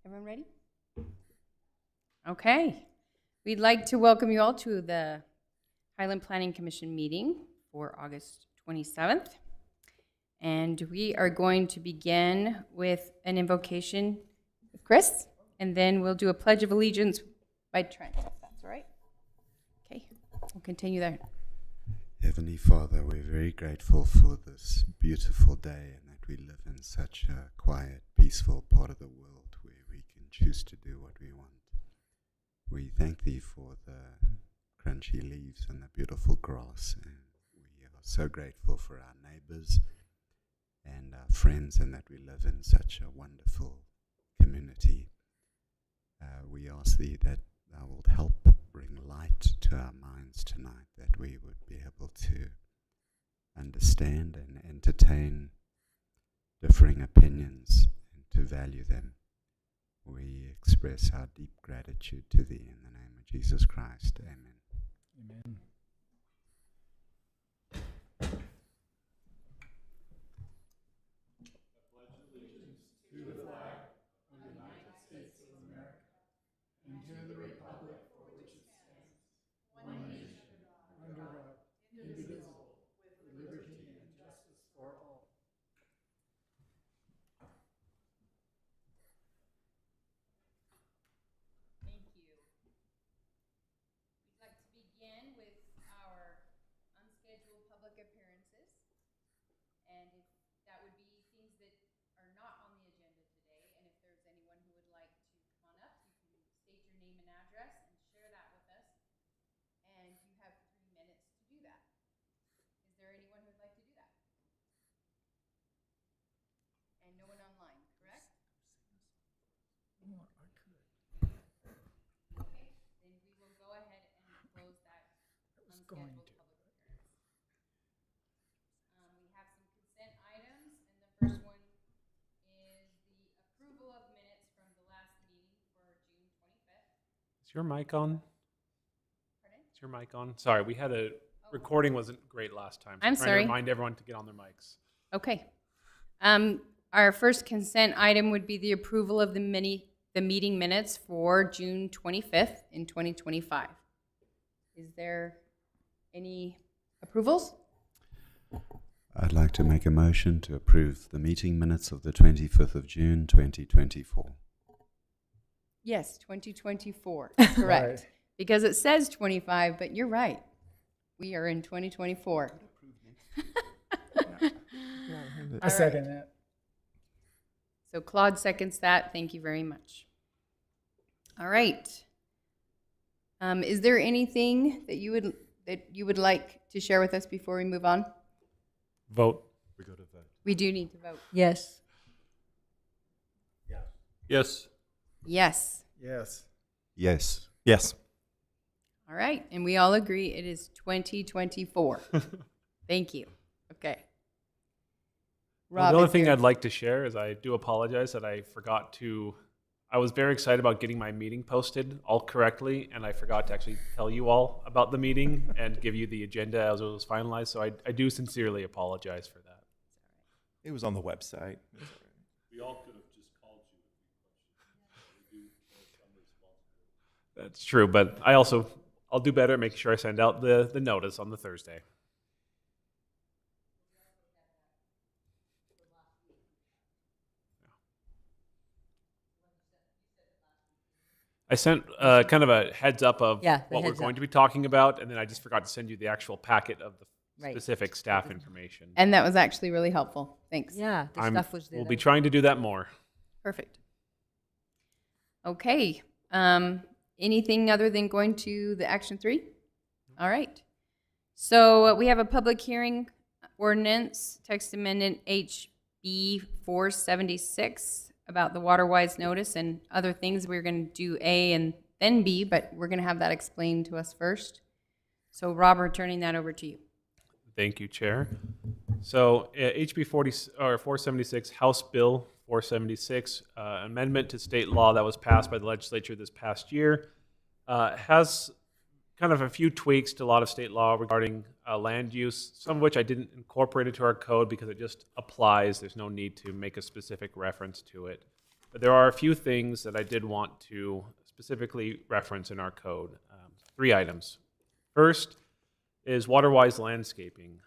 Everyone ready? Okay. We'd like to welcome you all to the Highland Planning Commission meeting for August 27th. And we are going to begin with an invocation with Chris, and then we'll do a Pledge of Allegiance by Trent, if that's all right. Okay, we'll continue there. Heavenly Father, we're very grateful for this beautiful day and that we live in such a quiet, peaceful part of the world where we can choose to do what we want. We thank Thee for the crunchy leaves and the beautiful grass, and we are so grateful for our neighbors and our friends and that we live in such a wonderful community. We ask Thee that Thou wilt help bring light to our minds tonight, that we would be able to understand and entertain differing opinions and to value them. We express our deep gratitude to Thee in the name of Jesus Christ. Amen. Amen. Begin with our unscheduled public appearances, and if that would be things that are not on the agenda today, and if there's anyone who would like to come on up, you can state your name and address and share that with us, and you have 3 minutes to do that. Is there anyone who would like to do that? And no one online, correct? Okay, then we will go ahead and close that unscheduled public appearance. We have some consent items, and the first one is the approval of minutes from the last meeting for June 25th. Is your mic on? Pardon? Is your mic on? Sorry, we had a recording wasn't great last time. So I'm trying sorry. to remind everyone to get on their mics. Okay. Our first consent item would be the approval of the meeting minutes for June 25th in 2025. Is there any approvals? I'd like to make a motion to approve the meeting minutes of the 25th of June, 2024. Yes, 2024. Correct. Right. Because it says 25, but you're right. We are in 2024. I second that. So Claude seconds that. Thank you very much. All right. Is there anything that you would like to share with us before we move on? Vote. We got to vote. We do need to vote. Yes. Yes. Yes. Yes. Yes. Yes. All right. And we all agree it is 2024. Thank you. Okay. Rob, The only is thing there- I'd like to share is I do apologize that I forgot to. I was very excited about getting my meeting posted all correctly, and I forgot to actually tell you all about the meeting and give you the agenda as it was finalized. So I do sincerely apologize for that. It was on the website. We all could have just called you with questions. That's true, but I'll do better at making sure I send out the notice on the Thursday. I sent kind of a heads up of Yeah, the what we're heads going up. to be talking about, and then I just forgot to send you the actual packet of the Right. specific staff information. And that was actually really helpful. Thanks. Yeah, the stuff was there. We'll be trying to do that more. Perfect. Okay. Anything other than going to the action 3? All right. So we have a public hearing ordinance, text amendment HB 476 about the water-wise notice and other things. We're going to do A and then B, but we're going to have that explained to us first. So Robert, turning that over to you. Thank you, Chair. So HB 476, House Bill 476, amendment to state law that was passed by the legislature this past year, has kind of a few tweaks to a lot of state law regarding land use, some of which I didn't incorporate into our code because it just applies. There's no need to make a specific reference to it. But there are a few things that I did want to specifically reference in our code. 3 items. First is water-wise landscaping.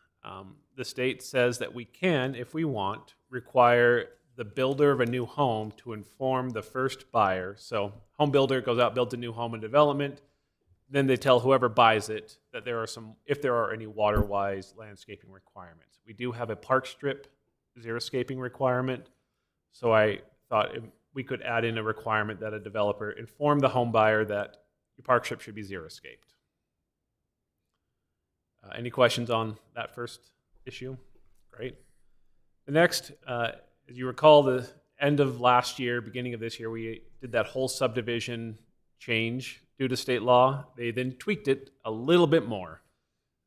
The state says that we can, if we want, require the builder of a new home to inform the first buyer. So home builder goes out, builds a new home in development, then they tell whoever buys it that there are some, if there are any water-wise landscaping requirements. We do have a park strip xeriscaping requirement, so I thought we could add in a requirement that a developer inform the home buyer that your park strip should be xeriscaped. Any questions on that first issue? Great. The next, as you recall, the end of last year, beginning of this year, we did that whole subdivision change due to state law. They then tweaked it a little bit more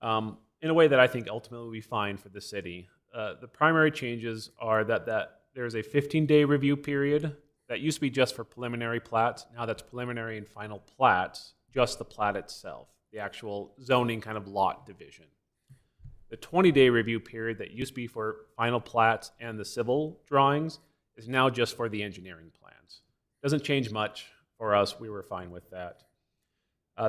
in a way that I think ultimately will be fine for the city. The primary changes are that there's a 15-day review period that used to be just for preliminary plats. Now that's preliminary and final plats, just the plat itself, the actual zoning kind of lot division. The 20-day review period that used to be for final plats and the civil drawings is now just for the engineering plans. Doesn't change much for us. We were fine with that.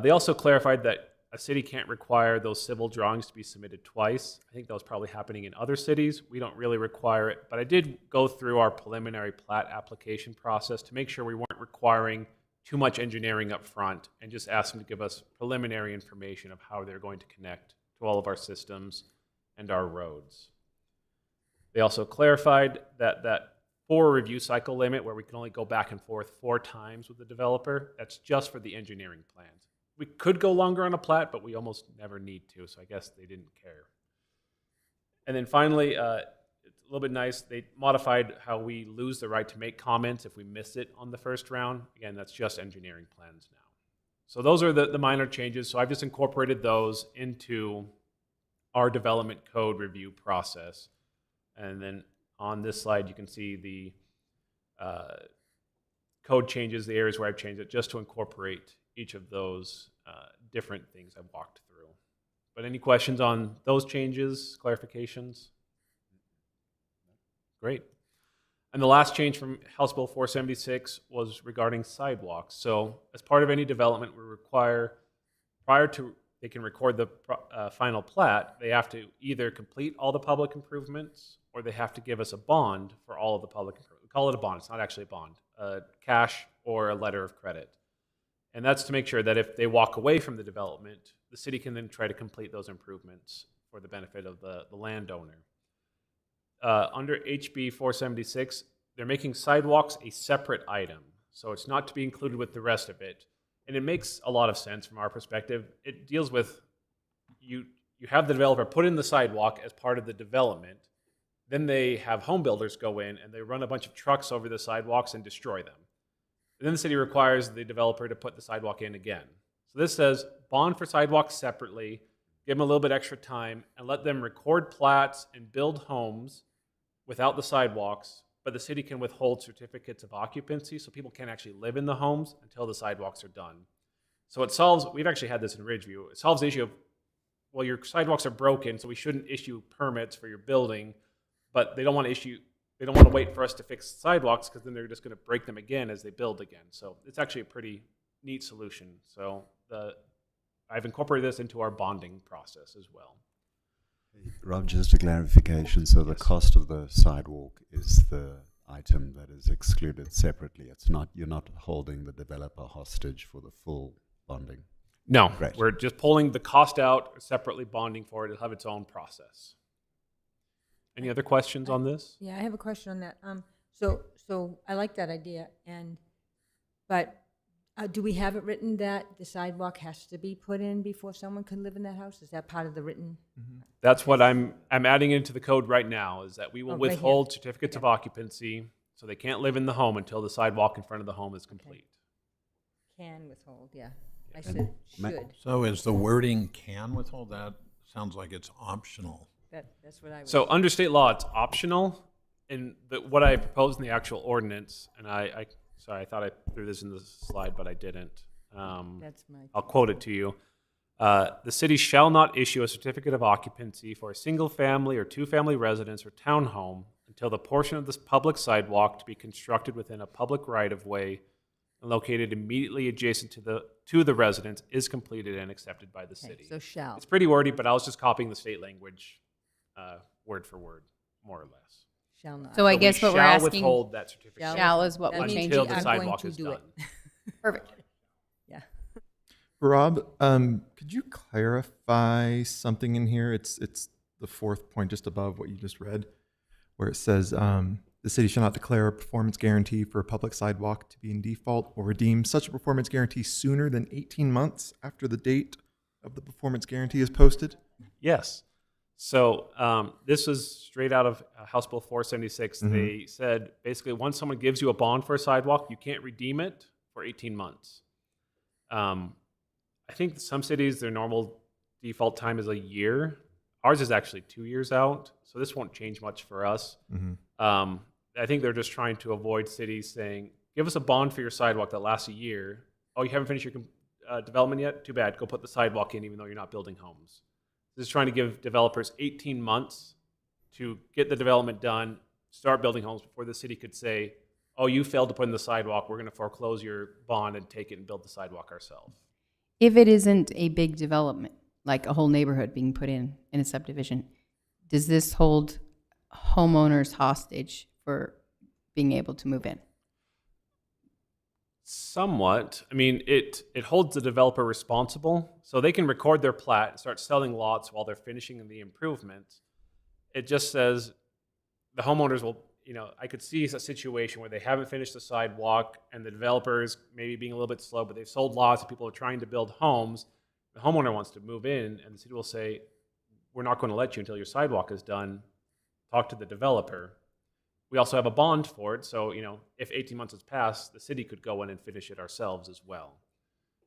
They also clarified that a city can't require those civil drawings to be submitted twice. I think that was probably happening in other cities. We don't really require it, but I did go through our preliminary plat application process to make sure we weren't requiring too much engineering up front and just asked them to give us preliminary information of how they're going to connect to all of our systems and our roads. They also clarified that 4 review cycle limit where we can only go back and forth 4 times with the developer, that's just for the engineering plans. We could go longer on a plat, but we almost never need to, so I guess they didn't care. And then finally, it's a little bit nice, they modified how we lose the right to make comments if we miss it on the first round. Again, that's just engineering plans now. So those are the minor changes, so I've just incorporated those into our development code review process. And then on this slide, you can see the code changes, the areas where I've changed it, just to incorporate each of those different things I've walked through. But any questions on those changes, clarifications? Great. And the last change from House Bill 476 was regarding sidewalks. So as part of any development, we require, prior to they can record the final plat, they have to either complete all the public improvements or they have to give us a bond for all of the public improvements. We call it a bond. It's not actually a bond. Cash or a letter of credit. And that's to make sure that if they walk away from the development, the city can then try to complete those improvements for the benefit of the landowner. Under HB 476, they're making sidewalks a separate item. So it's not to be included with the rest of it. And it makes a lot of sense from our perspective. It deals with, you have the developer put in the sidewalk as part of the development. Then they have home builders go in and they run a bunch of trucks over the sidewalks and destroy them. And then the city requires the developer to put the sidewalk in again. So this says bond for sidewalks separately, give them a little bit extra time, and let them record plats and build homes without the sidewalks, but the city can withhold certificates of occupancy so people can't actually live in the homes until the sidewalks are done. So it solves, we've actually had this in Ridgeview, it solves the issue of, well, your sidewalks are broken, so we shouldn't issue permits for your building, but they don't want to wait for us to fix sidewalks because then they're just going to break them again as they build again. So it's actually a pretty neat solution. So I've incorporated this into our bonding process as well. Rob, just a clarification. So the cost of the sidewalk is the item that is excluded separately. It's not, you're not holding the developer hostage for the full bonding. No, Great. We're just pulling the cost out, separately bonding for it. It'll have its own process. Any other questions on this? Yeah, I have a question on that. So I like that idea, but do we have it written that the sidewalk has to be put in before someone can live in that house? Is that part of the written? That's what I'm adding into the code right now, is that we will right here. withhold certificates of Okay. occupancy, so they can't live in the home until the sidewalk in front of the home is complete. Can withhold, yeah. I said Ma- should. So is the wording can withhold? That sounds like it's optional. That's what I was. So under state law, it's optional, and what I proposed in the actual ordinance, and sorry, I thought I threw this in the slide, but I didn't. That's my. I'll quote it to you. The city shall not issue a certificate of occupancy for a single family or 2-family residence or townhome until the portion of this public sidewalk to be constructed within a public right-of-way and located immediately adjacent to the residence is completed and accepted by the Okay, city. so shall. It's pretty wordy, but I was just copying the state language word for word, more or less. Shall not. So I we guess what we're shall asking, withhold that certificate shall is what That we're means changing. until we the are going sidewalk to is do done. it. Perfect. Yeah. Rob, could you clarify something in here? It's the fourth point just above what you just read, where it says the city shall not declare a performance guarantee for a public sidewalk to be in default or redeem such a performance guarantee sooner than 18 months after the date of the performance guarantee is posted. Yes. So this was straight out of House Bill 476. They said basically once someone gives you a bond for a sidewalk, you can't redeem it for 18 months. I think some cities, their normal default time is a year. Ours is actually 2 years out, so this won't change much for us. I think they're just trying to avoid cities saying, give us a bond for your sidewalk that lasts a year. Oh, you haven't finished your development yet? Too bad. Go put the sidewalk in even though you're not building homes. This is trying to give developers 18 months to get the development done, start building homes before the city could say, oh, you failed to put in the sidewalk. We're going to foreclose your bond and take it and build the sidewalk ourselves. If it isn't a big development, like a whole neighborhood being put in a subdivision, does this hold homeowners hostage for being able to move in? Somewhat. I mean, it holds the developer responsible, so they can record their plat and start selling lots while they're finishing the improvements. It just says the homeowners will, I could see a situation where they haven't finished the sidewalk and the developers maybe being a little bit slow, but they've sold lots and people are trying to build homes. The homeowner wants to move in and the city will say, we're not going to let you until your sidewalk is done. Talk to the developer. We also have a bond for it, so if 18 months has passed, the city could go in and finish it ourselves as well.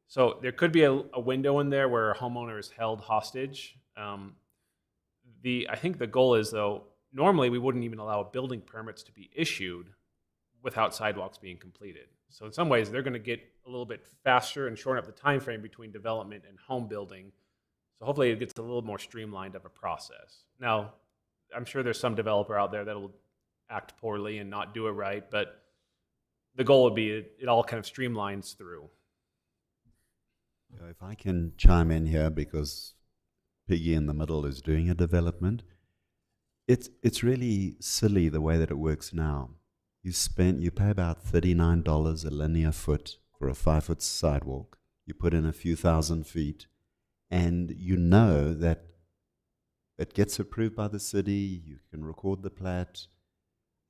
So there could be a window in there where a homeowner is held hostage. I think the goal is, though, normally we wouldn't even allow building permits to be issued without sidewalks being completed. So in some ways, they're going to get a little bit faster and shorten up the time frame between development and home building. So hopefully it gets a little more streamlined of a process. Now, I'm sure there's some developer out there that'll act poorly and not do it right, but the goal would be it all kind of streamlines through. If I can chime in here, because Piggy in the middle is doing a development, it's really silly the way that it works now. You pay about $39 a linear foot for a 5-foot sidewalk. You put in a few thousand feet, and you know that it gets approved by the city. You can record the plat.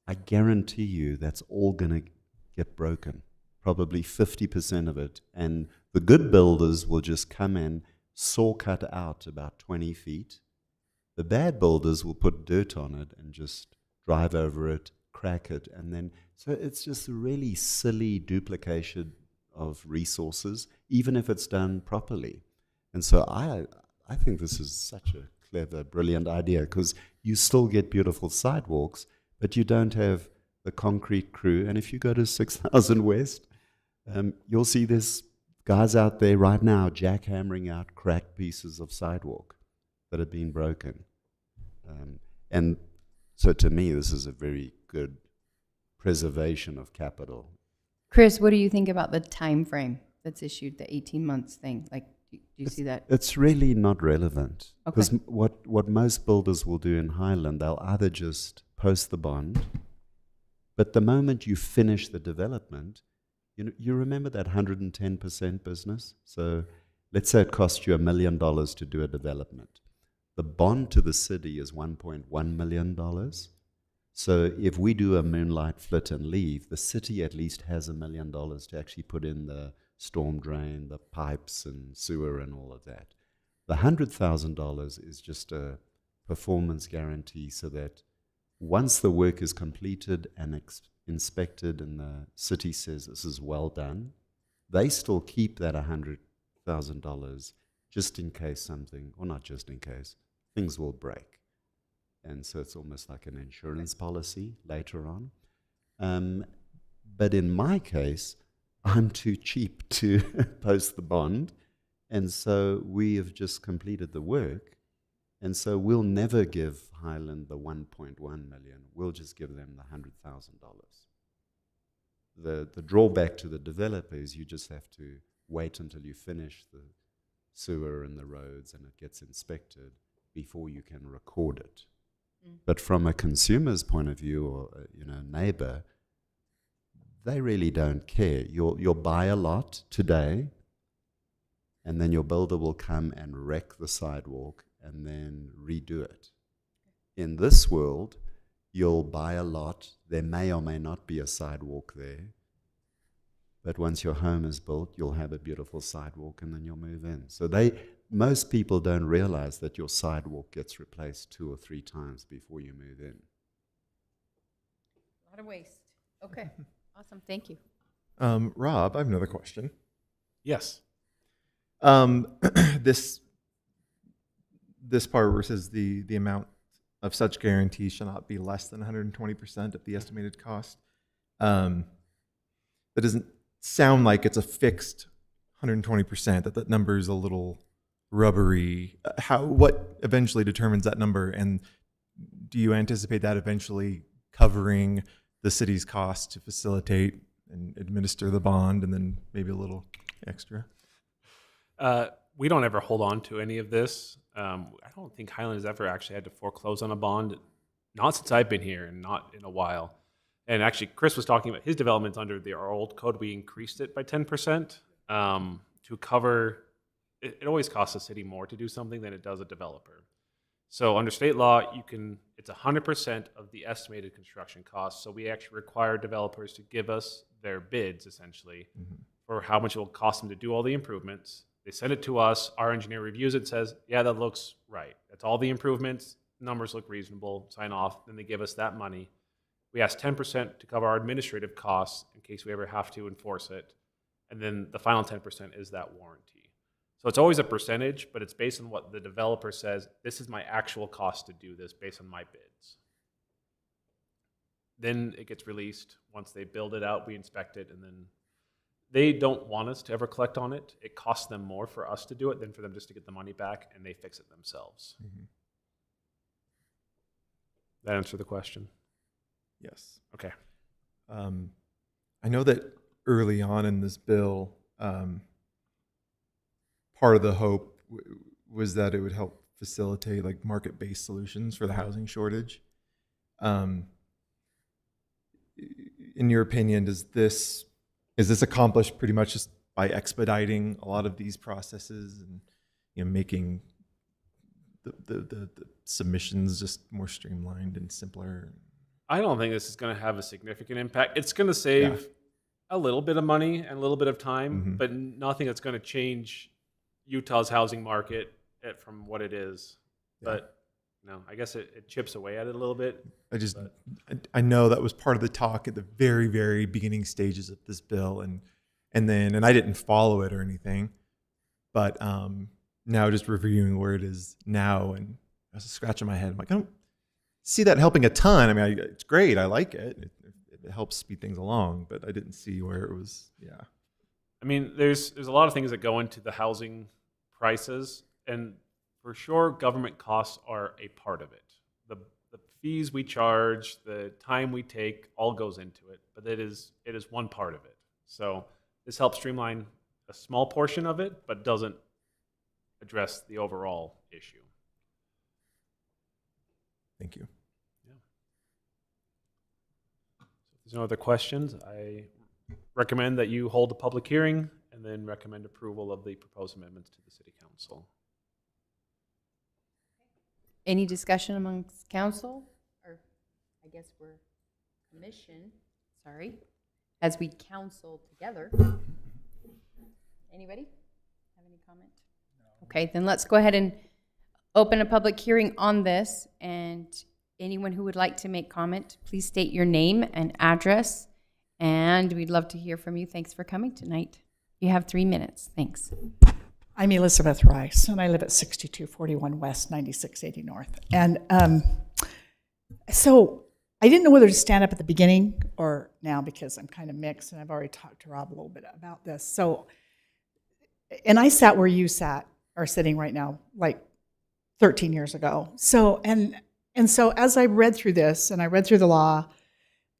I guarantee you that's all going to get broken, probably 50% of it. And the good builders will just come in, saw cut out about 20 feet. The bad builders will put dirt on it and just drive over it, crack it, and then, so it's just a really silly duplication of resources, even if it's done properly. And so I think this is such a clever, brilliant idea, because you still get beautiful sidewalks, but you don't have the concrete crew. And if you go to 6000 West, you'll see there's guys out there right now jackhammering out cracked pieces of sidewalk that have been broken. And so to me, this is a very good preservation of capital. Chris, what do you think about the time frame that's issued, the 18 months thing? Like, do you see that? It's really not relevant, because Okay. what most builders will do in Highland, they'll either just post the bond, but the moment you finish the development, you remember that 110% business? So let's say it cost you $1 million to do a development. The bond to the city is $1.1 million. So if we do a moonlight flit and leave, the city at least has $1 million to actually put in the storm drain, the pipes and sewer and all of that. The $100,000 is just a performance guarantee, so that once the work is completed and inspected and the city says this is well done, they still keep that $100,000 just in case something, or not just in case, things will break. And so it's almost like an insurance policy later on. But in my case, I'm too cheap to post the bond, and so we have just completed the work. And so we'll never give Highland the 1.1 million. We'll just give them the $100,000. The drawback to the developer is you just have to wait until you finish the sewer and the roads and it gets inspected before you can record it. But from a consumer's point of view, or neighbor, they really don't care. You'll buy a lot today, and then your builder will come and wreck the sidewalk and then redo it. In this world, you'll buy a lot. There may or may not be a sidewalk there. But once your home is built, you'll have a beautiful sidewalk and then you'll move in. So most people don't realize that your sidewalk gets replaced 2 or 3 times before you move in. A lot of waste. Okay. Awesome. Thank you. Rob, I have another question. Yes. This part where it says the amount of such guarantee shall not be less than 120% of the estimated cost. That doesn't sound like it's a fixed 120%, that number is a little rubbery. What eventually determines that number, and do you anticipate that eventually covering the city's cost to facilitate and administer the bond, and then maybe a little extra? We don't ever hold on to any of this. I don't think Highland has ever actually had to foreclose on a bond, not since I've been here and not in a while. And actually, Chris was talking about his developments under our old code. We increased it by 10% to cover. It always costs the city more to do something than it does a developer. So under state law, it's 100% of the estimated construction costs. So we actually require developers to give us their bids, essentially, for how much it will cost them to do all the improvements. They send it to us. Our engineer reviews it, says, yeah, that looks right. That's all the improvements. Numbers look reasonable. Sign off. Then they give us that money. We ask 10% to cover our administrative costs in case we ever have to enforce it. And then the final 10% is that warranty. So it's always a percentage, but it's based on what the developer says. This is my actual cost to do this based on my bids. Then it gets released. Once they build it out, we inspect it, and then they don't want us to ever collect on it. It costs them more for us to do it than for them just to get the money back, and they fix it themselves. That answer the question? Yes. Okay. I know that early on in this bill, part of the hope was that it would help facilitate like market-based solutions for the housing shortage. In your opinion, is this accomplished pretty much just by expediting a lot of these processes and making the submissions just more streamlined and simpler? I don't think this is going to have a significant impact. It's going to save a little bit of money and a little bit of time, but nothing that's going to change Utah's housing market from what it is. But no, I guess it chips away at it a little bit. I know that was part of the talk at the very, very beginning stages of this bill, and I didn't follow it or anything, but now just reviewing where it is now, and I was scratching my head. I'm like, I don't see that helping a ton. I mean, it's great. I like it. It helps speed things along, but I didn't see where it was. Yeah. I mean, there's a lot of things that go into the housing prices, and for sure, government costs are a part of it. The fees we charge, the time we take, all goes into it, but it is one part of it. So this helps streamline a small portion of it, but doesn't address the overall issue. Thank you. Yeah. So if there's no other questions, I recommend that you hold a public hearing and then recommend approval of the proposed amendments to the City Council. Any discussion amongst council? Or I guess we're commission, sorry, as we council together. Anybody have any comment? No. Okay, then let's go ahead and open a public hearing on this, and anyone who would like to make comment, please state your name and address, and we'd love to hear from you. Thanks for coming tonight. You have 3 minutes. Thanks. I'm Elizabeth Rice, and I live at 6241 West, 9680 North. And so I didn't know whether to stand up at the beginning or now, because I'm kind of mixed, and I've already talked to Rob a little bit about this. So, and I sat where you are sitting right now, like 13 years ago. So, and so as I read through this and I read through the law,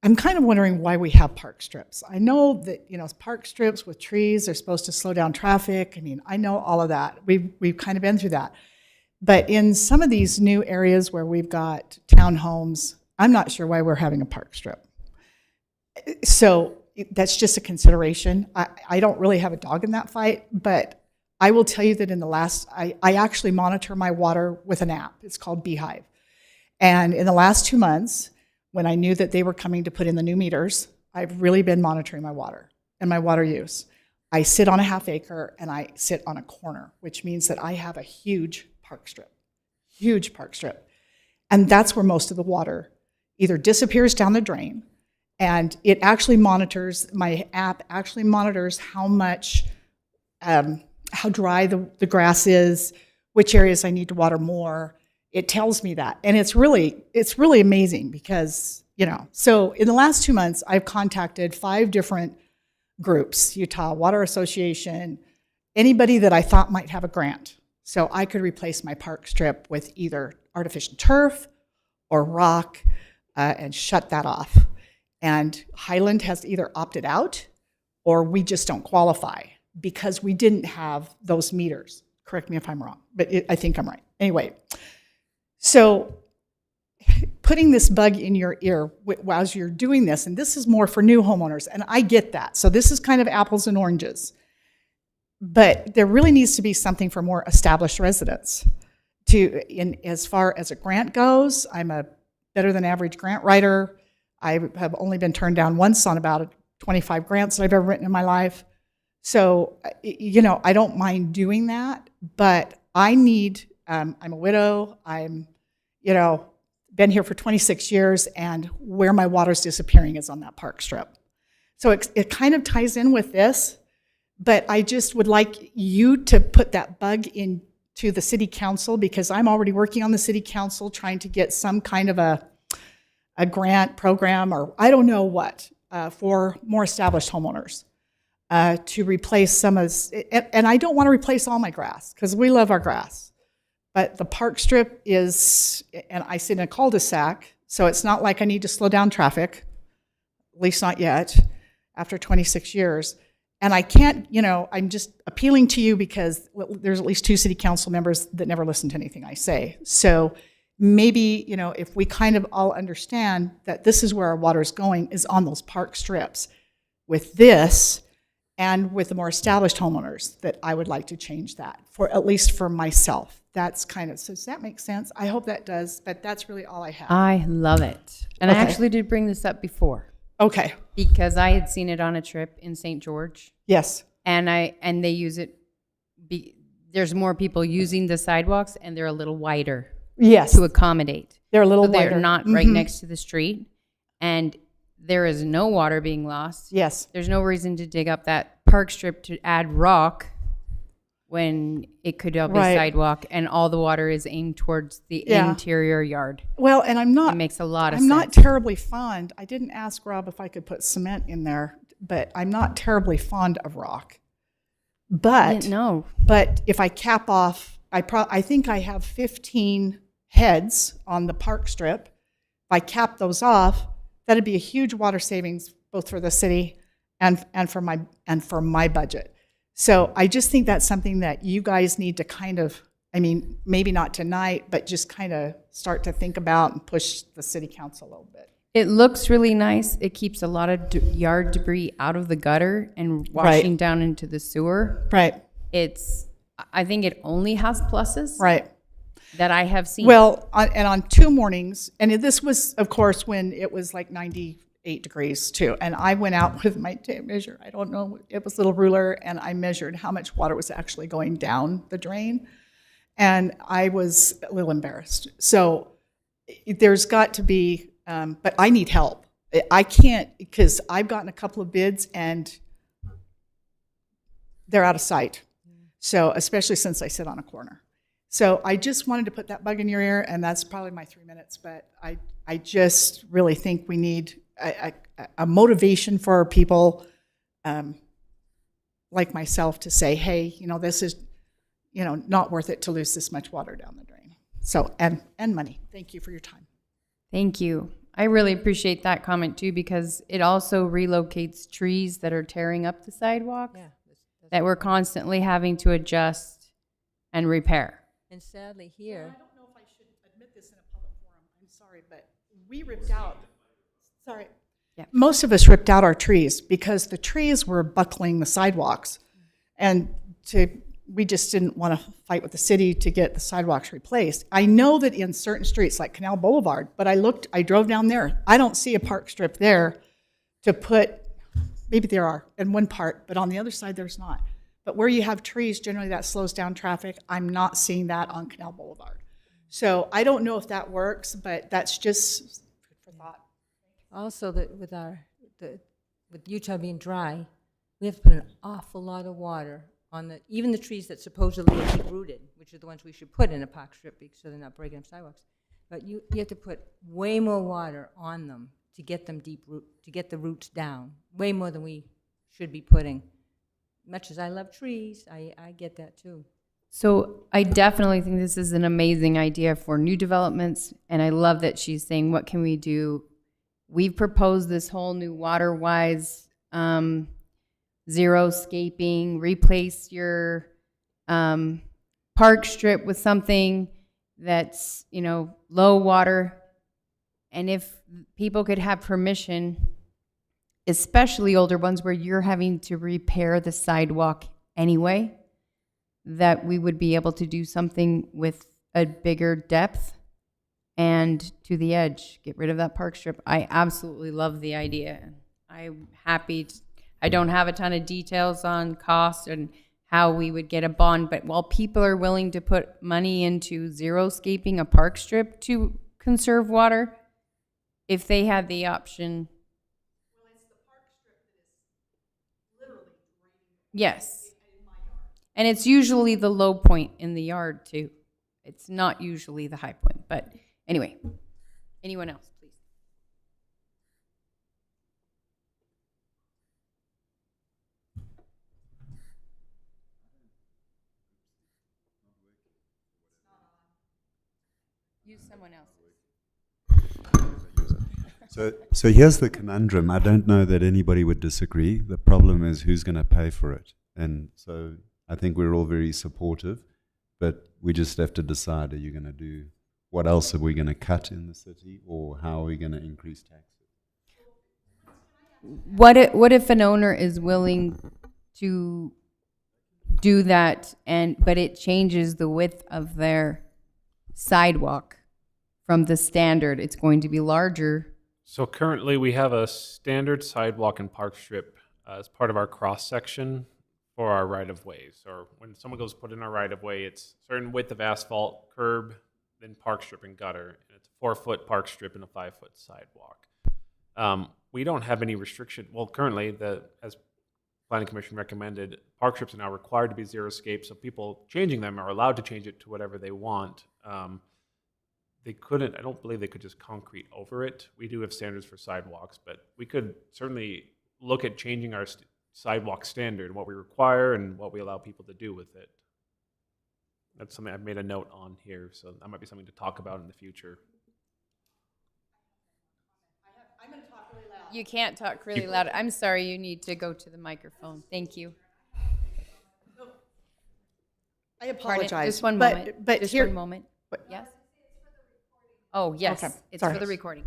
I'm kind of wondering why we have park strips. I know that, park strips with trees are supposed to slow down traffic. I mean, I know all of that. We've kind of been through that. But in some of these new areas where we've got townhomes, I'm not sure why we're having a park strip. So that's just a consideration. I don't really have a dog in that fight, but I will tell you that in the last, I actually monitor my water with an app. It's called Beehive. And in the last 2 months, when I knew that they were coming to put in the new meters, I've really been monitoring my water and my water use. I sit on a half acre and I sit on a corner, which means that I have a huge park strip. And that's where most of the water either disappears down the drain, and it actually monitors, my app actually monitors how much, how dry the grass is, which areas I need to water more. It tells me that. And it's really amazing because, so in the last 2 months, I've contacted 5 different groups, Utah Water Association, anybody that I thought might have a grant. So I could replace my park strip with either artificial turf or rock and shut that off. And Highland has either opted out or we just don't qualify because we didn't have those meters. Correct me if I'm wrong, but I think I'm right. Anyway, so putting this bug in your ear as you're doing this, and this is more for new homeowners, and I get that. So this is kind of apples and oranges. But there really needs to be something for more established residents. As far as a grant goes, I'm a better than average grant writer. I have only been turned down once on about 25 grants that I've ever written in my life. So, I don't mind doing that, but I need, I'm a widow, I'm, been here for 26 years, and where my water's disappearing is on that park strip. So it kind of ties in with this. But I just would like you to put that bug into the city council, because I'm already working on the city council trying to get some kind of a grant program, or I don't know what, for more established homeowners to replace some of, and I don't want to replace all my grass because we love our grass. But the park strip is, and I sit in a cul-de-sac, so it's not like I need to slow down traffic, at least not yet, after 26 years. And I can't, I'm just appealing to you because there's at least 2 city council members that never listen to anything I say. So maybe, if we kind of all understand that this is where our water is going, is on those park strips. With this, and with the more established homeowners, that I would like to change that, for at least for myself. That's kind of, so does that make sense? I hope that does, but that's really all I have. I love it. And Okay. I actually did bring this up before Okay, because I had seen it on a trip in St. George, yes, and they use it. There's more people using the sidewalks, and they're a little wider yes, to accommodate. they're a little So they're wider. not right next to the street, and there is no water being lost. Yes, There's no reason to dig up that park strip to add rock when it could all be Right. sidewalk, and all the water is aimed towards the Yeah. interior yard. well, and I'm not, It makes a lot of I'm sense. not terribly fond, I didn't ask Rob if I could put cement in there, but I'm not terribly fond of rock. But, No. but if I cap off, I think I have 15 heads on the park strip. If I cap those off, that'd be a huge water savings, both for the city and for my budget. So I just think that's something that you guys need to kind of, maybe not tonight, but just kind of start to think about and push the city council a little bit. It looks really nice. It keeps a lot of yard debris out of the gutter and washing down into the sewer. Right, I think it only has pluses right. that I have seen. Well, on 2 mornings, and this was, of course, when it was like 98 degrees too, and I went out with my tape measure. I don't know, it was a little ruler, and I measured how much water was actually going down the drain, and I was a little embarrassed. So there's got to be, but I need help. I can't, because I've gotten a couple of bids, and they're out of sight. So, especially since I sit on a corner. So I just wanted to put that bug in your ear, and that's probably my 3 minutes, but I just really think we need a motivation for people like myself to say, hey, this is, not worth it to lose this much water down the drain. So, and money. Thank you for your time. Thank you. I really appreciate that comment too, because it also relocates trees that are tearing up the sidewalk Yeah. that we're constantly having to adjust and repair. And sadly here, I don't know if I should admit this in a public forum. I'm sorry, but we ripped out. Sorry. Yeah. Most of us ripped out our trees because the trees were buckling the sidewalks. And we just didn't want to fight with the city to get the sidewalks replaced. I know that in certain streets like Canal Boulevard, but I drove down there. I don't see a park strip there to put, maybe there are in one part, but on the other side there's not. But where you have trees, generally that slows down traffic. I'm not seeing that on Canal Boulevard. So I don't know if that works, but that's just food for thought. also that with Utah being dry, we have to put an awful lot of water on even the trees that supposedly are deep rooted, which are the ones we should put in a park strip so they're not breaking up sidewalks. But you have to put way more water on them to get them to get the roots down, way more than we should be putting. Much as I love trees, I get that too. So I definitely think this is an amazing idea for new developments, and I love that she's saying, what can we do? We've proposed this whole new water-wise zero-scaping, replace your park strip with something that's, low water. And if people could have permission, especially older ones where you're having to repair the sidewalk anyway, that we would be able to do something with a bigger depth and to the edge, get rid of that park strip. I absolutely love the idea. I'm happy I don't have a ton of details on cost and how we would get a bond, but while people are willing to put money into zero-scaping a park strip to conserve water, if they had the option. Well, it's the park strip that is literally draining. Yes. In my yard. And it's usually the low point in the yard, too. It's not usually the high point. But anyway, anyone else, please? Use someone else's. So here's the conundrum. I don't know that anybody would disagree. The problem is who's going to pay for it. And so I think we're all very supportive, but we just have to decide, are you going to do, what else are we going to cut in the city, or how are we going to increase taxes? What if an owner is willing to do that, but it changes the width of their sidewalk from the standard? It's going to be larger. So currently we have a standard sidewalk and park strip as part of our cross section for our right of ways. Or when someone goes put in our right of way, it's a certain width of asphalt, curb, then park strip and gutter. And it's a 4-foot park strip and a 5-foot sidewalk. We don't have any restriction. Well, currently, as Planning Commission recommended, park strips are now required to be zero-scape, so people changing them are allowed to change it to whatever they want. They couldn't, I don't believe they could just concrete over it. We do have standards for sidewalks, but we could certainly look at changing our sidewalk standard, what we require and what we allow people to do with it. That's something I've made a note on here, so that might be something to talk about in the future. I'm going to talk really loud. You can't talk really loud. I'm sorry, you need to go to the microphone. Thank you. I apologize. Just one moment. But just here, one moment. Yes? Oh, yes. Okay, It's sorry. for the recording.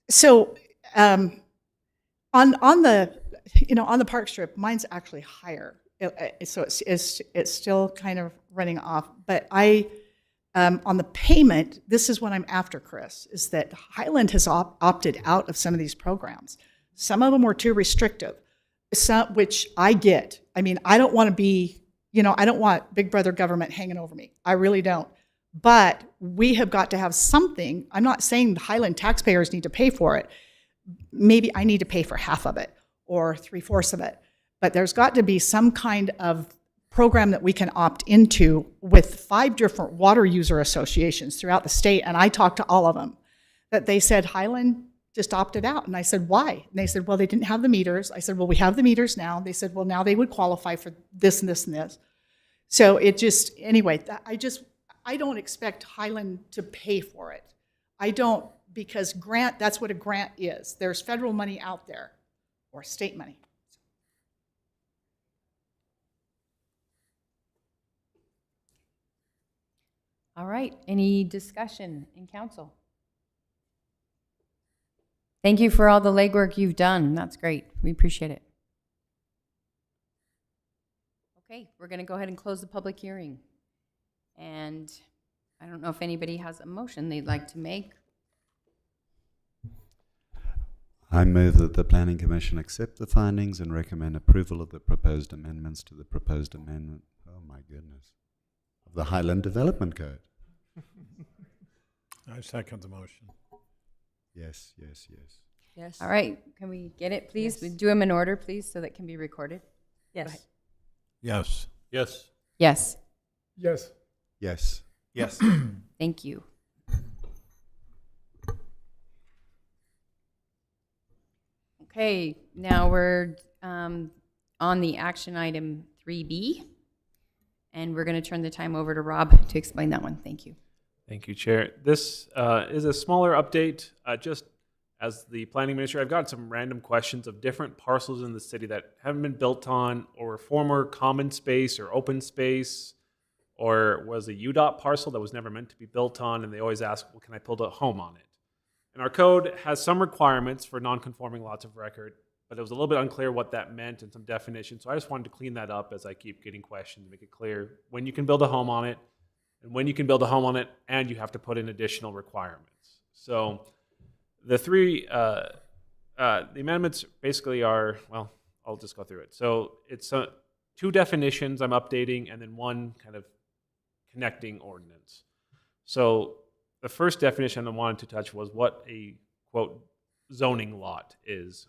So on the park strip, mine's actually higher. So it's still kind of running off. But on the payment, this is what I'm after, Chris, is that Highland has opted out of some of these programs. Some of them were too restrictive, which I get. I mean, I don't want to be, I don't want Big Brother government hanging over me. I really don't. But we have got to have something. I'm not saying the Highland taxpayers need to pay for it. Maybe I need to pay for half of it or 3/4 of it. But there's got to be some kind of program that we can opt into with 5 different water user associations throughout the state. And I talked to all of them that they said Highland just opted out. And I said, why? And they said, well, they didn't have the meters. I said, well, we have the meters now. They said, well, now they would qualify for this and this and this. So it just, anyway, I don't expect Highland to pay for it. I don't, because that's what a grant is. There's federal money out there, or state money. All right, any discussion in council? Thank you for all the legwork you've done. That's great. We appreciate it. Okay, we're going to go ahead and close the public hearing. And I don't know if anybody has a motion they'd like to make. I move that the Planning Commission accept the findings and recommend approval of the proposed amendments to the proposed amendment, oh my goodness, of the Highland Development Code. I second the motion. Yes, yes, yes. Yes? All right, can we get it, please? Yes. We do them in order, please, so that can be recorded. Yes. Yes. Yes. Yes, Yes. Yes. Yes. thank you. Okay, now we're on the action item 3B, and we're going to turn the time over to Rob to explain that one. Thank you. Thank you, Chair. This is a smaller update. Just as the planning minister, I've got some random questions of different parcels in the city that haven't been built on, or former common space or open space, or was a UDOT parcel that was never meant to be built on, and they always ask, well, can I build a home on it? And our code has some requirements for non-conforming lots of record, but it was a little bit unclear what that meant and some definitions. So I just wanted to clean that up as I keep getting questions, make it clear when you can build a home on it, and when you can build a home on it, and you have to put in additional requirements. So the amendments basically are, well, I'll just go through it. So it's two definitions I'm updating, and then one kind of connecting ordinance. So the first definition I wanted to touch was what a, quote, zoning lot is.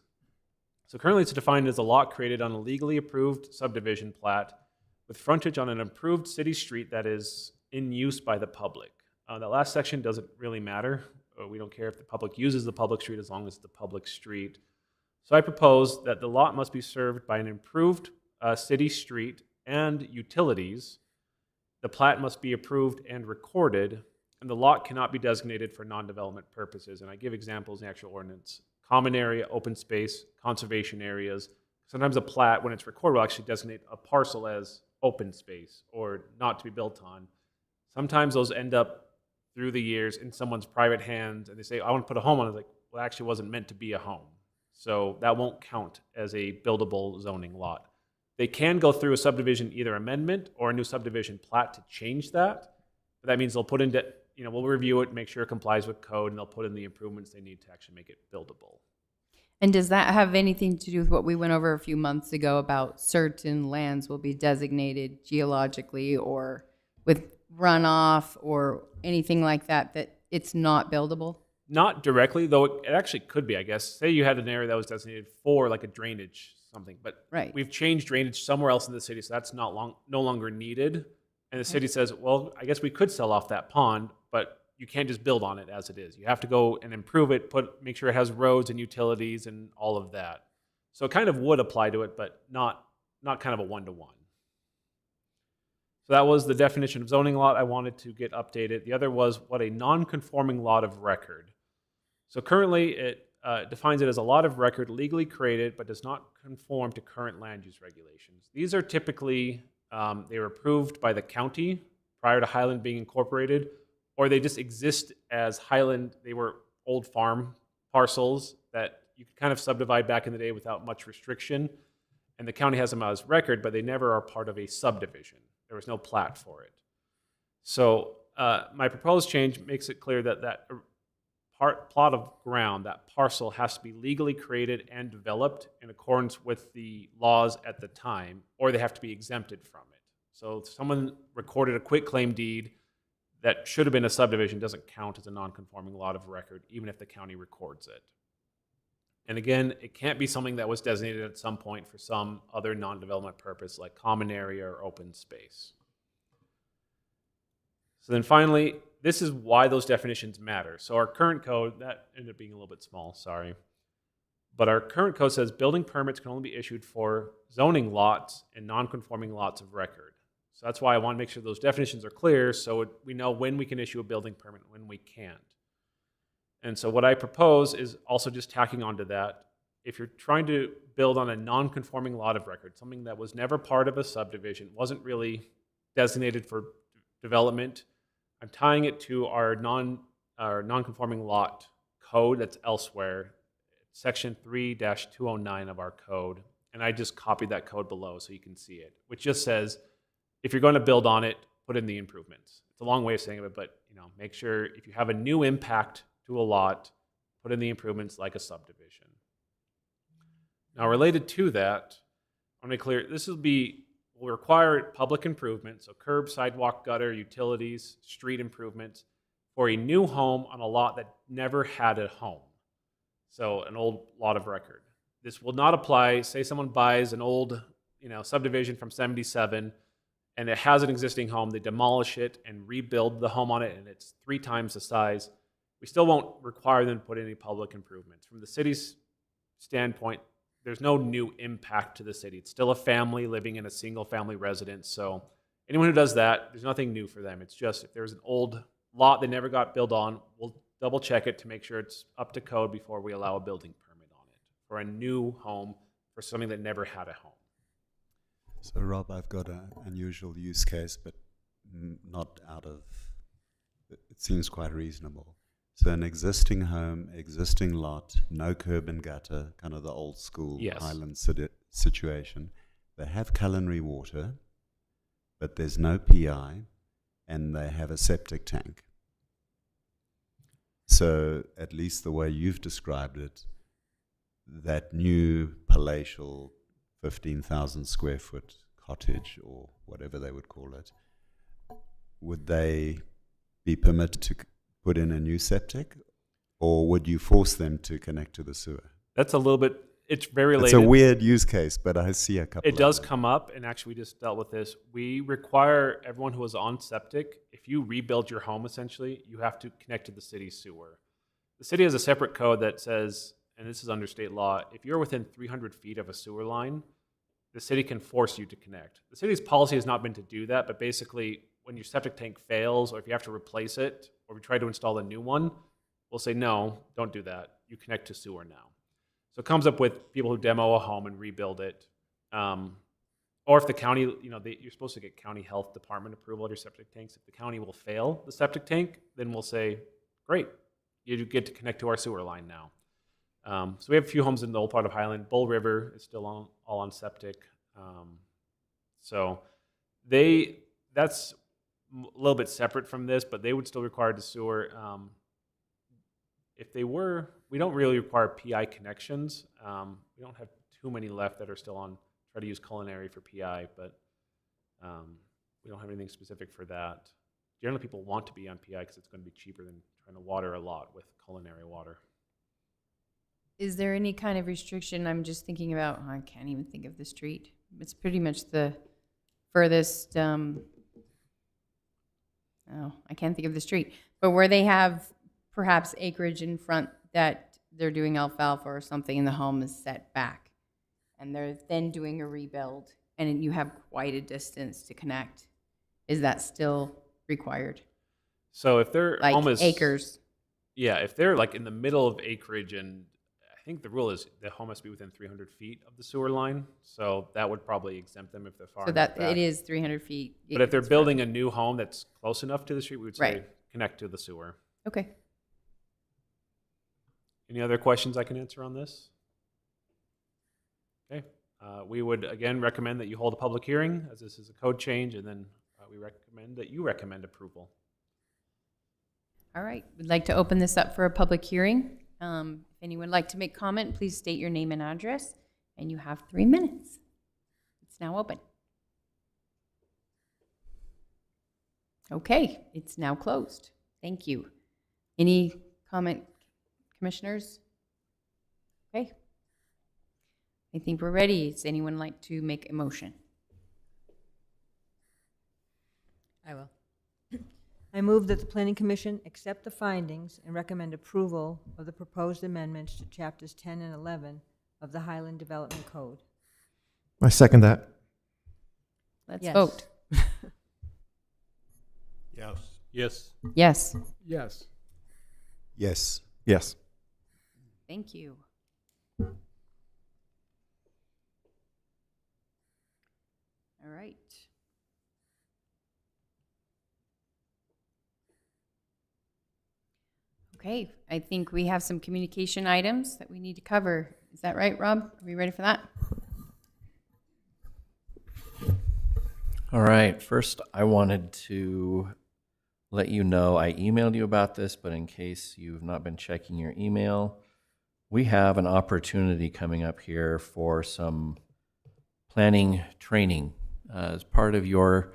So currently it's defined as a lot created on a legally approved subdivision plat with frontage on an approved city street that is in use by the public. That last section doesn't really matter. We don't care if the public uses the public street as long as it's the public street. So I propose that the lot must be served by an improved city street and utilities. The plat must be approved and recorded, and the lot cannot be designated for non-development purposes. And I give examples in the actual ordinance. Common area, open space, conservation areas. Sometimes a plat, when it's recorded, will actually designate a parcel as open space or not to be built on. Sometimes those end up through the years in someone's private hands, and they say, I want to put a home on it. Like, well, it actually wasn't meant to be a home. So that won't count as a buildable zoning lot. They can go through a subdivision, either amendment or a new subdivision plat to change that. But that means they'll put into, we'll review it, make sure it complies with code, and they'll put in the improvements they need to actually make it buildable. And does that have anything to do with what we went over a few months ago about certain lands will be designated geologically or with runoff or anything like that, that it's not buildable? Not directly, though it actually could be, I guess. Say you had an area that was designated for like a drainage something, but Right. we've changed drainage somewhere else in the city, so that's no longer needed. And the city says, well, I guess we could sell off that pond, but you can't just build on it as it is. You have to go and improve it, make sure it has roads and utilities and all of that. So it kind of would apply to it, but not kind of a one-to-one. So that was the definition of zoning lot I wanted to get updated. The other was what a non-conforming lot of record. So currently it defines it as a lot of record legally created but does not conform to current land use regulations. These are typically, they were approved by the county prior to Highland being incorporated, or they just exist as Highland. They were old farm parcels that you could kind of subdivide back in the day without much restriction. And the county has them as record, but they never are part of a subdivision. There was no plat for it. So my proposed change makes it clear that that plot of ground, that parcel, has to be legally created and developed in accordance with the laws at the time, or they have to be exempted from it. So if someone recorded a quitclaim deed that should have been a subdivision, doesn't count as a non-conforming lot of record, even if the county records it. And again, it can't be something that was designated at some point for some other non-development purpose like common area or open space. So then finally, this is why those definitions matter. So our current code, that ended up being a little bit small, sorry. But our current code says building permits can only be issued for zoning lots and non-conforming lots of record. So that's why I want to make sure those definitions are clear so we know when we can issue a building permit, when we can't. And so what I propose is also just tacking onto that. If you're trying to build on a non-conforming lot of record, something that was never part of a subdivision, wasn't really designated for development, I'm tying it to our non-conforming lot code that's elsewhere, section 3-209 of our code. And I just copied that code below so you can see it, which just says, if you're going to build on it, put in the improvements. It's a long way of saying it, but make sure if you have a new impact to a lot, put in the improvements like a subdivision. Now, related to that, I want to be clear, this will require public improvement, so curb, sidewalk, gutter, utilities, street improvements for a new home on a lot that never had a home. So an old lot of record. This will not apply, say someone buys an old subdivision from 77 and it has an existing home, they demolish it and rebuild the home on it and it's 3 times the size. We still won't require them to put any public improvements. From the city's standpoint, there's no new impact to the city. It's still a family living in a single family residence. So anyone who does that, there's nothing new for them. It's just if there's an old lot that never got built on, we'll double check it to make sure it's up to code before we allow a building permit on it for a new home for something that never had a home. So Rob, I've got an unusual use case, but not out of, it seems quite reasonable. So an existing home, existing lot, no curb and gutter, kind of the old school Highland situation. They have culinary water, but there's no PI, and they have a septic tank. So at least the way you've described it, that new palatial 15,000 square foot cottage or whatever they would call it, would they be permitted to put in a new septic, or would you force them to connect to the sewer? That's a little bit, it's very related. It's a weird use case, but I see a couple. It does come up, and actually we just dealt with this. We require everyone who is on septic, if you rebuild your home essentially, you have to connect to the city's sewer. The city has a separate code that says, and this is under state law, if you're within 300 feet of a sewer line, the city can force you to connect. The city's policy has not been to do that, but basically when your septic tank fails, or if you have to replace it, or we try to install a new one, we'll say, no, don't do that. You connect to sewer now. So it comes up with people who demo a home and rebuild it. Or if the county, you're supposed to get county health department approval of your septic tanks. If the county will fail the septic tank, then we'll say, great, you get to connect to our sewer line now. So we have a few homes in the old part of Highland. Bull River is still all on septic. So that's a little bit separate from this, but they would still require the sewer. If they were, we don't really require PI connections. We don't have too many left that are still on, try to use culinary for PI, but we don't have anything specific for that. Generally, people want to be on PI because it's going to be cheaper than trying to water a lot with culinary water. Is there any kind of restriction? I'm just thinking about, I can't even think of the street. It's pretty much the furthest, I can't think of the street, but where they have perhaps acreage in front that they're doing alfalfa or something and the home is set back and they're then doing a rebuild and you have quite a distance to connect. Is that still required? So if they're like almost acres. Yeah, if they're like in the middle of acreage, and I think the rule is the home must be within 300 feet of the sewer line, so that would probably exempt them if they're far So enough that back. it is 300 feet. But if they're building a new home that's close enough to the street, we would say Right. connect to the sewer. Okay. Any other questions I can answer on this? Okay. We would, again, recommend that you hold a public hearing, as this is a code change, and then we recommend that you recommend approval. All right. We'd like to open this up for a public hearing. If anyone would like to make comment, please state your name and address, and you have 3 minutes. It's now open. Okay, it's now closed. Thank you. Any comment, commissioners? Okay. I think we're ready. Does anyone like to make a motion? I will. I move that the Planning Commission accept the findings and recommend approval of the proposed amendments to Chapters 10 and 11 of the Highland Development Code. I second that. Let's Yes. vote. Yes. Yes. Yes. Yes. Yes. Thank you. All right. Okay, I think we have some communication items that we need to cover. Is that right, Rob? Are we ready for that? All right. First, I wanted to let you know I emailed you about this, but in case you've not been checking your email, we have an opportunity coming up here for some planning training. As part of your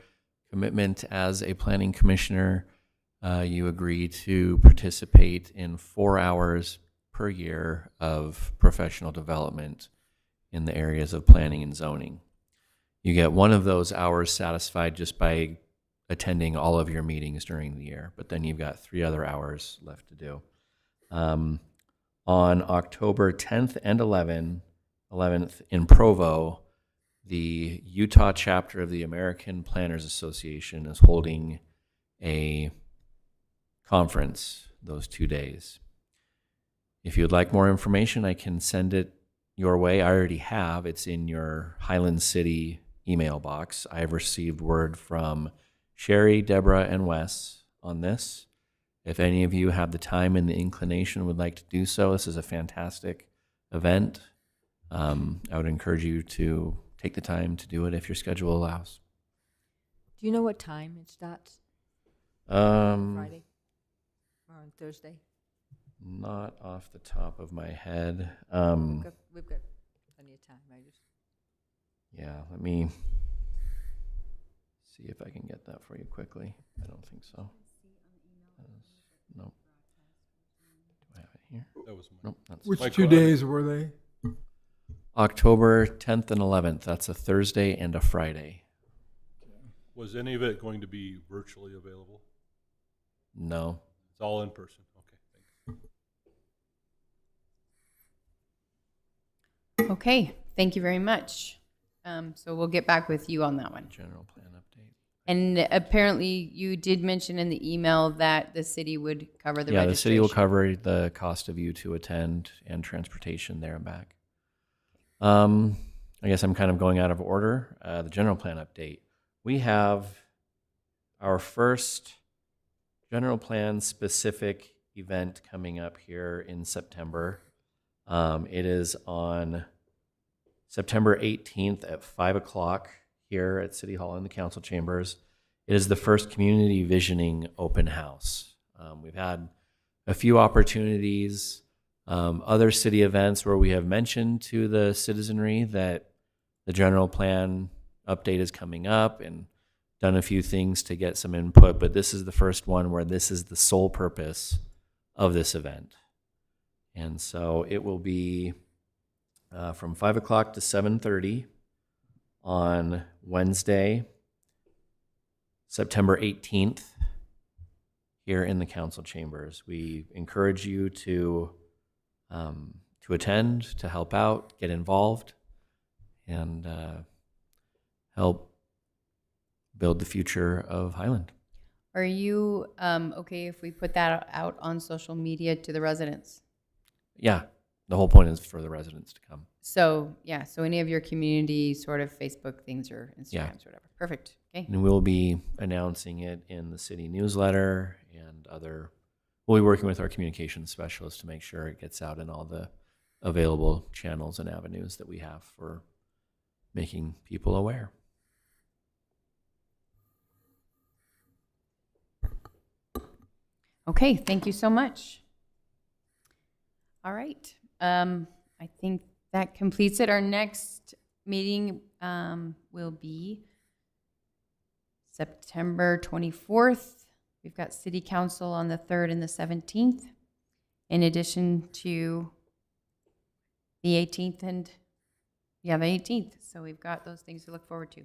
commitment as a planning commissioner, you agree to participate in 4 hours per year of professional development in the areas of planning and zoning. You get one of those hours satisfied just by attending all of your meetings during the year, but then you've got 3 other hours left to do. On October 10th and 11th in Provo, the Utah chapter of the American Planners Association is holding a conference those 2 days. If you'd like more information, I can send it your way. I already have. It's in your Highland City email box. I've received word from Sherry, Deborah, and Wes on this. If any of you have the time and the inclination would like to do so, this is a fantastic event. I would encourage you to take the time to do it if your schedule allows. Do you know what time it starts? Um, Friday or on Thursday? Not off the top of my head. We've got plenty of time. Yeah, let me see if I can get that for you quickly. I don't think so. Nope. Do I have it here? That was Nope. That's Which 2 days were they? October 10th and 11th. That's a Thursday and a Friday. Was any of it going to be virtually available? No. It's all in person. Okay, thanks. Okay, thank you very much. So we'll get back with you on that one. General plan update. And apparently you did mention in the email that the city would cover the registration. The city will cover the cost of you to attend and transportation there and back. I guess I'm kind of going out of order. The general plan update. We have our first general plan specific event coming up here in September. It is on September 18th at 5 o'clock here at City Hall in the council chambers. It is the first community visioning open house. We've had a few opportunities, other city events where we have mentioned to the citizenry that the general plan update is coming up and done a few things to get some input, but this is the first one where this is the sole purpose of this event. And so it will be from 5 o'clock to 7:30 on Wednesday, September 18th, here in the council chambers. We encourage you to attend, to help out, get involved, and help build the future of Highland. Are you okay if we put that out on social media to the residents? Yeah, the whole point is for the residents to come. So, yeah, so any of your community sort of Facebook things or Instagrams or whatever. Perfect. Okay. And we'll be announcing it in the city newsletter and we'll be working with our communications specialist to make sure it gets out in all the available channels and avenues that we have for making people aware. Okay, thank you so much. All right. I think that completes it. Our next meeting will be September 24th. We've got City Council on the 3rd and the 17th, in addition to the 18th and, the 18th. So we've got those things to look forward to.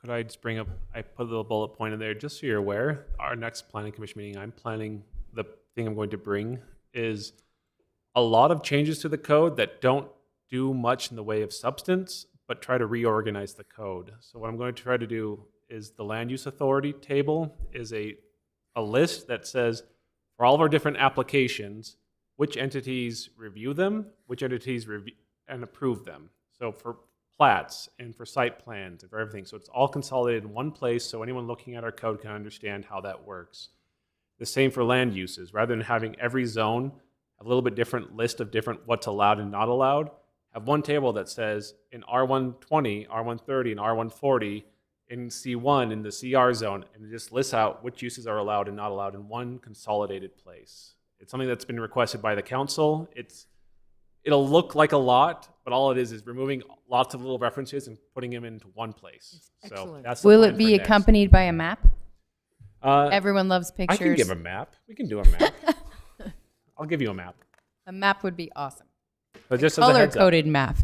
Could I just bring up, I put a little bullet point in there, just so you're aware, our next planning commission meeting, the thing I'm going to bring is a lot of changes to the code that don't do much in the way of substance, but try to reorganize the code. So what I'm going to try to do is the land use authority table is a a list that says for all of our different applications, which entities review them, which entities review and approve them. So for plats and for site plans and for everything. So it's all consolidated in one place so anyone looking at our code can understand how that works. The same for land uses. Rather than having every zone have a little bit different list of different what's allowed and not allowed, have one table that says in R120, R130, and R140, in C1, in the CR zone, and it just lists out which uses are allowed and not allowed in one consolidated place. It's something that's been requested by the council. It'll look like a lot, but all it is removing lots of little references and putting them into one place. So Excellent. that's the Will plan it for be next. accompanied by a map? Everyone loves I pictures. can give a map. We can do a map. I'll give you a map. A map would be awesome. But just as a heads up. Color-coded map.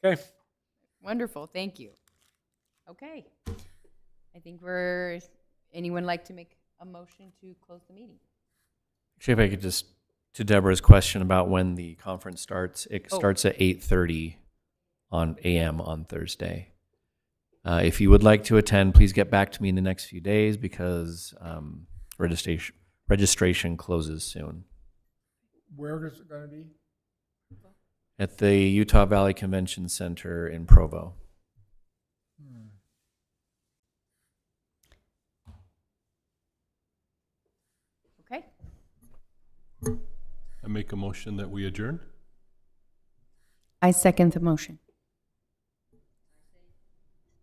Okay. Wonderful, thank you. Okay. I think anyone like to make a motion to close the meeting? Actually, if I could just, to Deborah's question about when the conference starts, it starts at 8:30 a.m. on Thursday. If you would like to attend, please get back to me in the next few days because registration closes soon. Where is it going to be? At the Utah Valley Convention Center in Provo. Okay. I make a motion that we adjourn. I second the motion.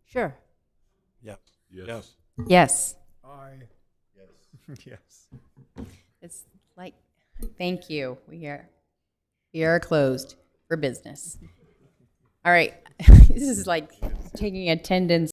Sure. Yes. Yes. Yes. Aye. Yes. It's like, thank you. We are closed for business. All right. This is like taking attendance